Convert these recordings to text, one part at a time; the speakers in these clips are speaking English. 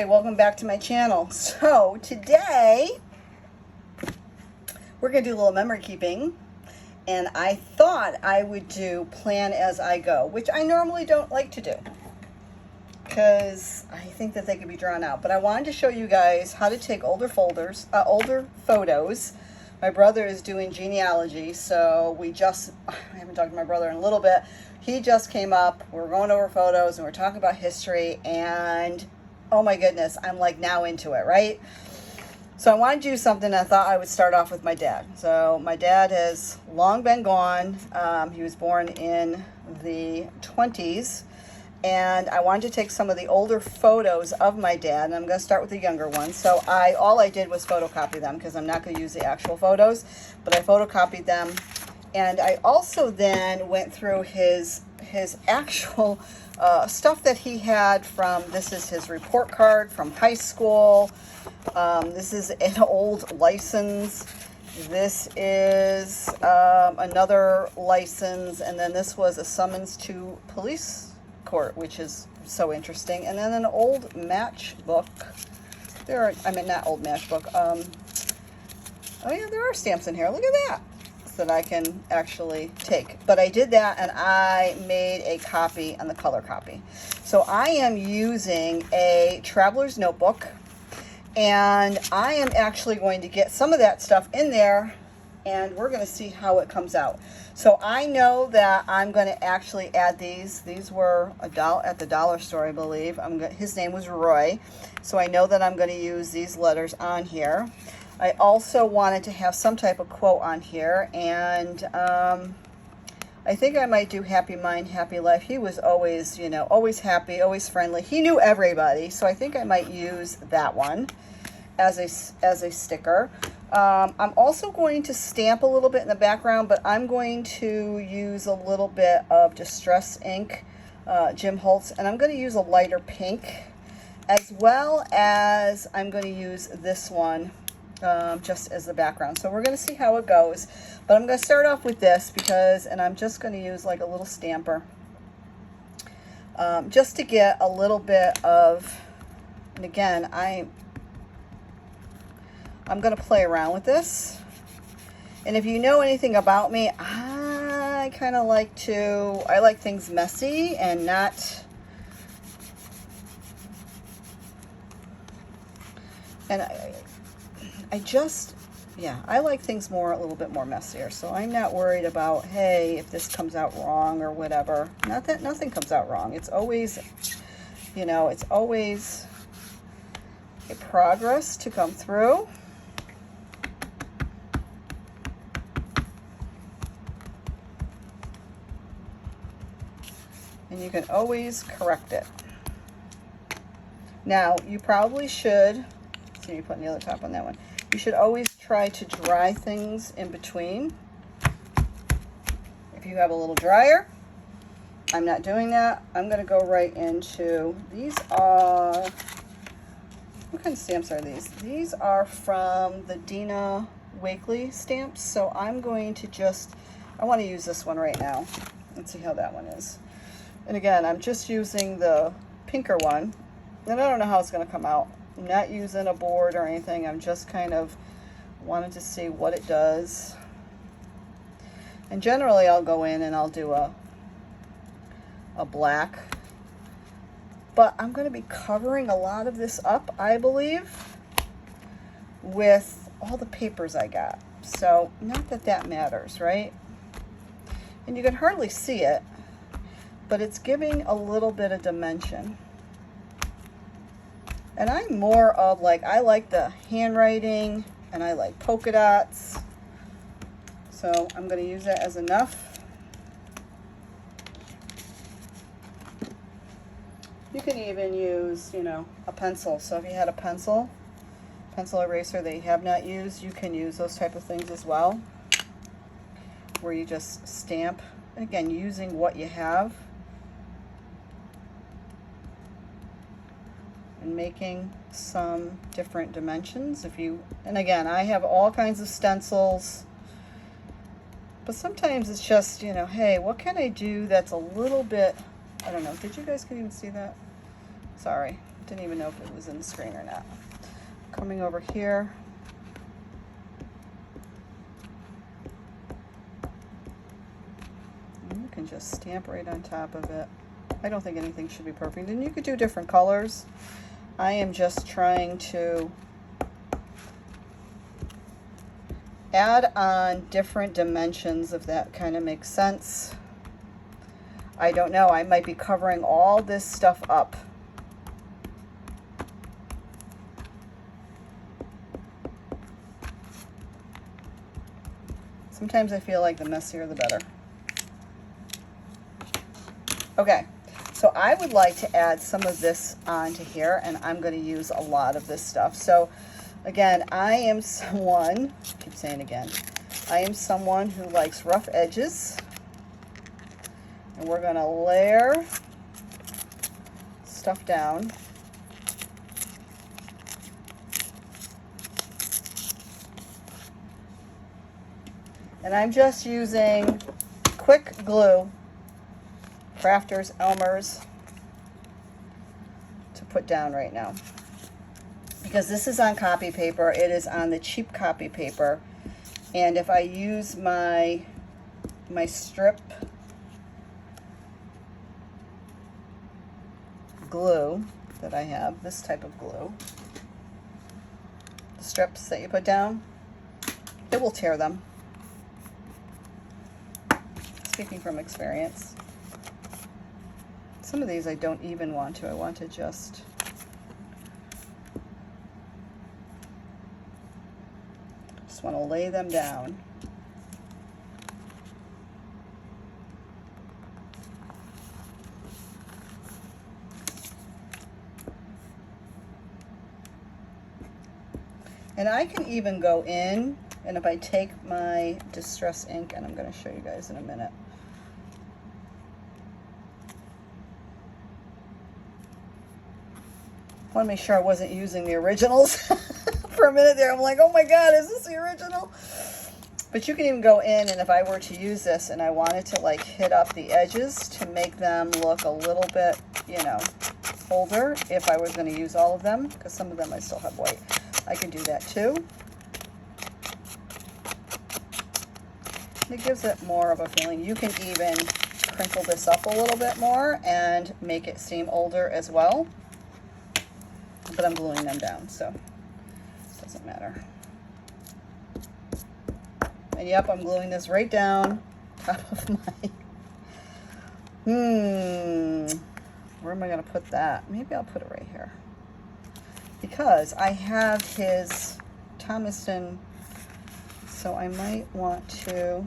welcome back to my channel. So today we're going to do a little memory keeping, and I thought I would do plan as I go, which I normally don't like to do because I think that they could be drawn out, but I wanted to show you guys how to take older photos. My brother is doing genealogy, so I haven't talked to my brother in a little bit. He just came up, we're going over photos and we're talking about history, and oh my goodness, I'm like now into it, right? So I wanted to do something. I thought I would start off with my dad. So my dad has long been gone. He was born in the 20s, and I wanted to take some of the older photos of my dad, and I'm going to start with the younger ones. So all I did was photocopy them because I'm not going to use the actual photos, but I photocopied them. And I also then went through his actual stuff that he had from, this is his report card from high school. This is an old license. This is another license. And then this was a summons to police court, which is so interesting. And then an old matchbook. Not old matchbook. Oh yeah, there are stamps in here. Look at that. That I can actually take. But I did that, and I made a copy on the color copy. So I am using a traveler's notebook, and I am actually going to get some of that stuff in there, and we're going to see how it comes out. So I know that I'm going to actually add these. These were $1 at the dollar store, I believe. His name was Roy. So I know that I'm going to use these letters on here. I also wanted to have some type of quote on here, and I think I might do happy mind, happy life. He was always, always happy, always friendly. He knew everybody, so I think I might use that one as a sticker. I'm also going to stamp a little bit in the background, but I'm going to use a little bit of Distress ink, Jim Holtz, and I'm going to use a lighter pink, as well as I'm going to use this one just as the background. So we're going to see how it goes, but I'm going to start off with this and I'm just going to use like a little stamper just to get a little bit of, and again, I'm going to play around with this. And if you know anything about me, I kind of like things messy and not, and I like things a little bit more messier. So I'm not worried about, hey, if this comes out wrong or whatever. Not that nothing comes out wrong. It's always, it's always a progress to come through. And you can always correct it. Now, you probably should, see me putting the other top on that one. You should always try to dry things in between. If you have a little dryer, I'm not doing that. I'm going to go right into, these are, what kind of stamps are these? These are from the Dina Wakley stamps. So I'm going to I want to use this one right now. Let's see how that one is. And again, I'm just using the pinker one, and I don't know how it's going to come out. I'm not using a board or anything. I'm just kind of wanted to see what it does. And generally I'll go in and I'll do a black. But I'm going to be covering a lot of this up, I believe, with all the papers I got. So not that that matters, right? And you can hardly see it, but it's giving a little bit of dimension. And I'm more of I like the handwriting and I like polka dots. So I'm going to use that as enough. You can even use, a pencil. So if you had a pencil eraser that you have not used, you can use those type of things as well, where you just stamp. And again, using what you have. And making some different dimensions. And again, I have all kinds of stencils, but sometimes it's just, hey, what can I do that's a little bit, I don't know, did you guys can even see that? Sorry, Didn't even know if it was in the screen or not. Coming over here. And you can just stamp right on top of it. I don't think anything should be perfect. And you could do different colors. I am just trying to add on different dimensions, if that kind of makes sense. I don't know. I might be covering all this stuff up. Sometimes I feel like the messier the better. Okay, so I would like to add some of this onto here, and I'm going to use a lot of this stuff. So again, I am someone, I keep saying again, I am someone who likes rough edges. And we're going to layer stuff down. And I'm just using quick glue, Crafters, Elmer's, to put down right now. Because this is on copy paper, it is on the cheap copy paper. And if I use my strip glue that I have, this type of glue, the strips that you put down, it will tear them. Speaking from experience. Some of these I don't even want to. I want to just want to lay them down. And I can even go in, and if I take my Distress ink, and I'm going to show you guys in a minute. I want to make sure I wasn't using the originals. For a minute there, I'm like, oh my God, is this the original? But you can even go in, and if I were to use this and I wanted to like hit up the edges to make them look a little bit, you know, older, if I was going to use all of them, because some of them I still have white. I can do that too. It gives it more of a feeling. You can even crinkle this up a little bit more and make it seem older as well. But I'm gluing them down, so it doesn't matter. And yep, I'm gluing this right down top of my... Where am I going to put that? Maybe I'll put it right here. Because I have his Thomaston, so I might want to...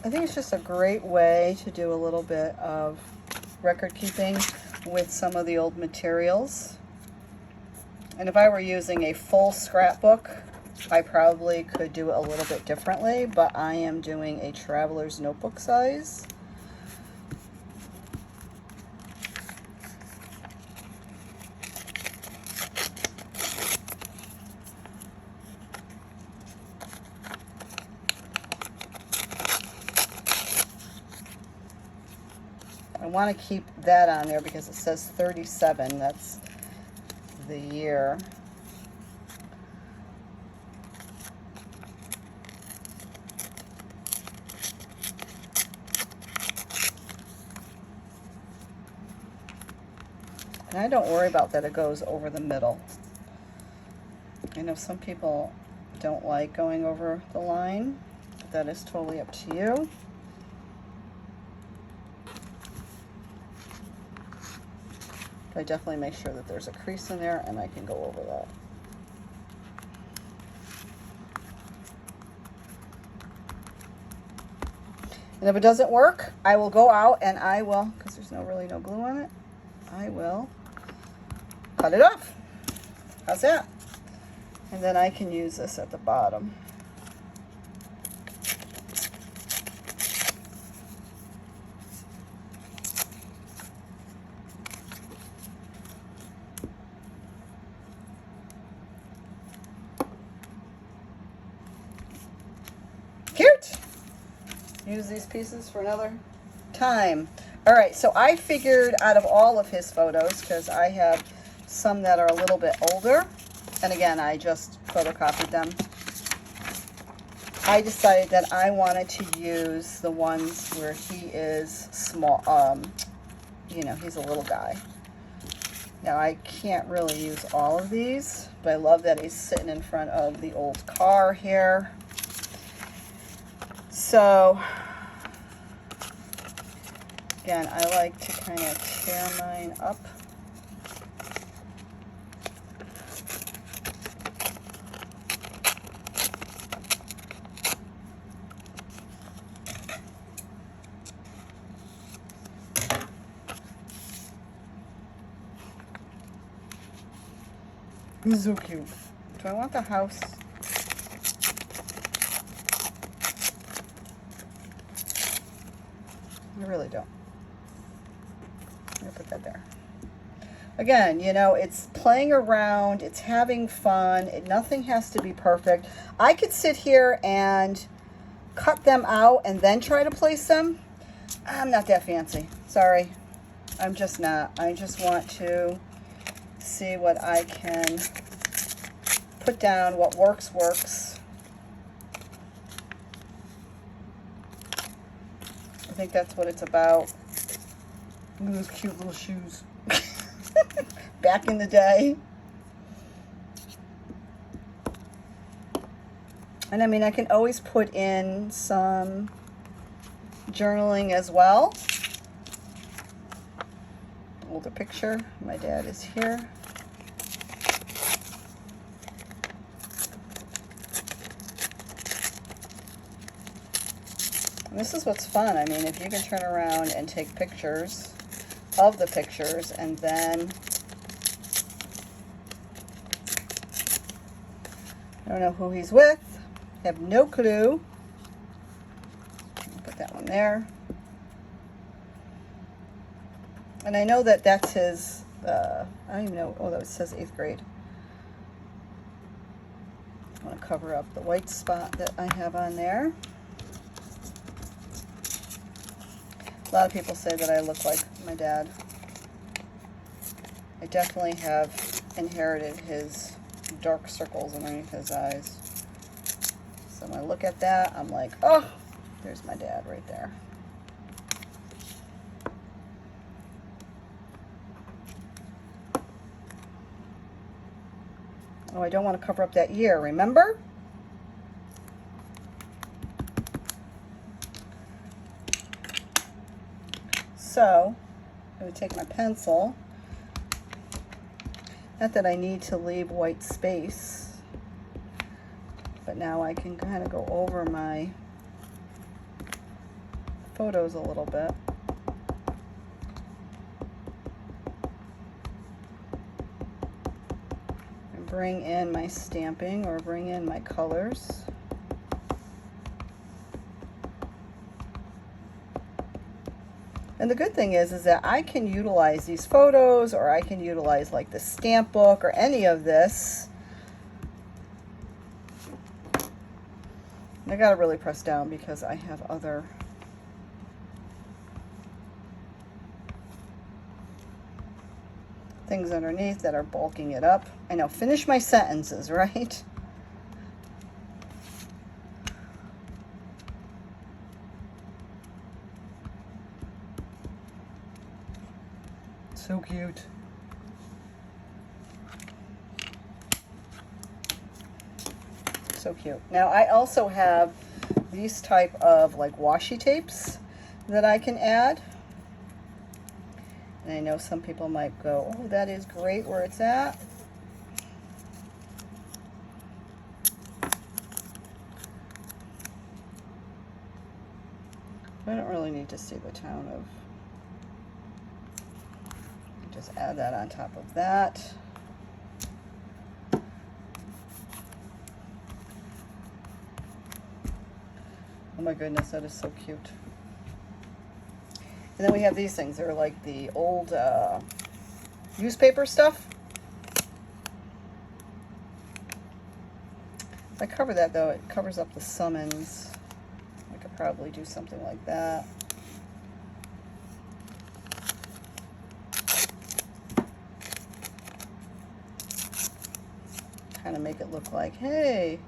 I think it's just a great way to do a little bit of record keeping with some of the old materials. And if I were using a full scrapbook, I probably could do it a little bit differently, but I am doing a traveler's notebook size. I want to keep that on there because it says 37. That's the year. And I don't worry about that it goes over the middle. I know some people don't like going over the line, but that is totally up to you. I definitely make sure that there's a crease in there and I can go over that. And if it doesn't work, I will go out and I will, because there's really no glue on it, I will cut it off. How's that? And then I can use this at the bottom. use these pieces for another time. All right, so I figured out of all of his photos, because I have some that are a little bit older, and again, I just photocopied them. I decided that I wanted to use the ones where he is small, you know, he's a little guy. Now, I can't really use all of these, but I love that he's sitting in front of the old car here. So, again, I like to kind of tear mine up. He's so cute. Do I want the house? I really don't. I'm gonna put that there. Again, you know, it's playing around, it's having fun, nothing has to be perfect. I could sit here and cut them out and then try to place them. I'm not that fancy. Sorry. I'm just not. I just want to see what I can put down. What works, works. I think that's what it's about. Look at those cute little shoes. Back in the day. And I mean, I can always put in some journaling as well. Older picture. My dad is here. And this is what's fun. I mean, if you can turn around and take pictures of the pictures and then I don't know who he's with. Have no clue. Put that one there. And I know that that's his, I don't even know, oh, that says 8th grade. I want to cover up the white spot that I have on there. A lot of people say that I look like my dad. I definitely have inherited his dark circles underneath his eyes. So when I look at that, I'm like, oh, there's my dad right there. Oh, I don't want to cover up that ear, remember? So, I would take my pencil. Not that I need to leave white space, but now I can kind of go over my photos a little bit. And bring in my stamping or bring in my colors. And the good thing is that I can utilize these photos, or I can utilize like the stamp book or any of this. And I gotta really press down because I have other things underneath that are bulking it up. I know, finish my sentences, right? So cute. So cute. Now I also have these type of like washi tapes that I can add. And I know some people might go, oh, that is great where it's at. I don't really need to see the town of. Just add that on top of that. Oh my goodness, that is so cute. And then we have these things. They're like the old newspaper stuff. If I cover that though, it covers up the summons. I could probably do something like that. Kind of make it look like, hey,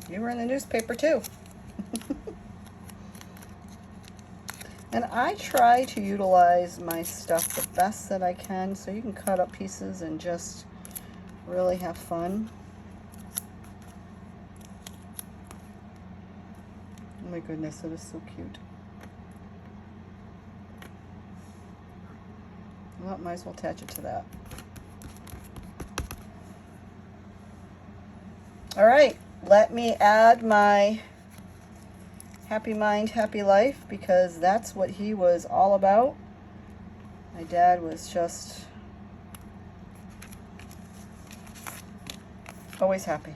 you were in the newspaper too. And I try to utilize my stuff the best that I can, so you can cut up pieces and just really have fun. Oh my goodness, it is so cute. Well, might as well attach it to that. All right, let me add my Happy Mind, Happy Life, because that's what he was all about. My dad was just always happy.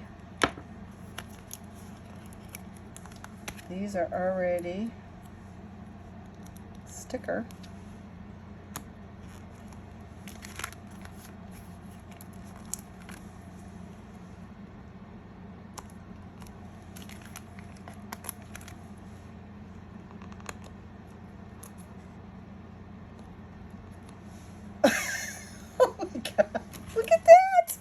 These are already sticker. Look at that.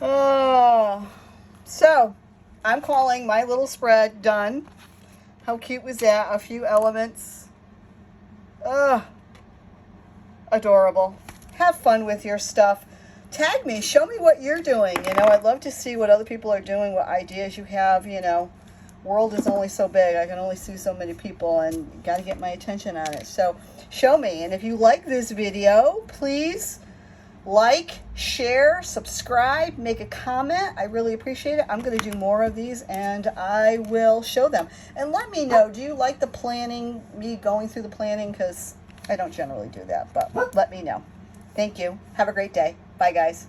Oh, so I'm calling my little spread done. How cute was that? A few elements. Adorable. Have fun with your stuff. Tag me. Show me what you're doing. You know, I'd love to see what other people are doing, what ideas you have. You know, world is only so big. I can only see so many people, and got to get my attention on it. So show me. And if you like this video, please like, share, subscribe, make a comment. I really appreciate it. I'm going to do more of these, and I will show them. And let me know, do you like the planning, me going through the planning? Because I don't generally do that, but let me know. Thank you. Have a great day. Bye, guys.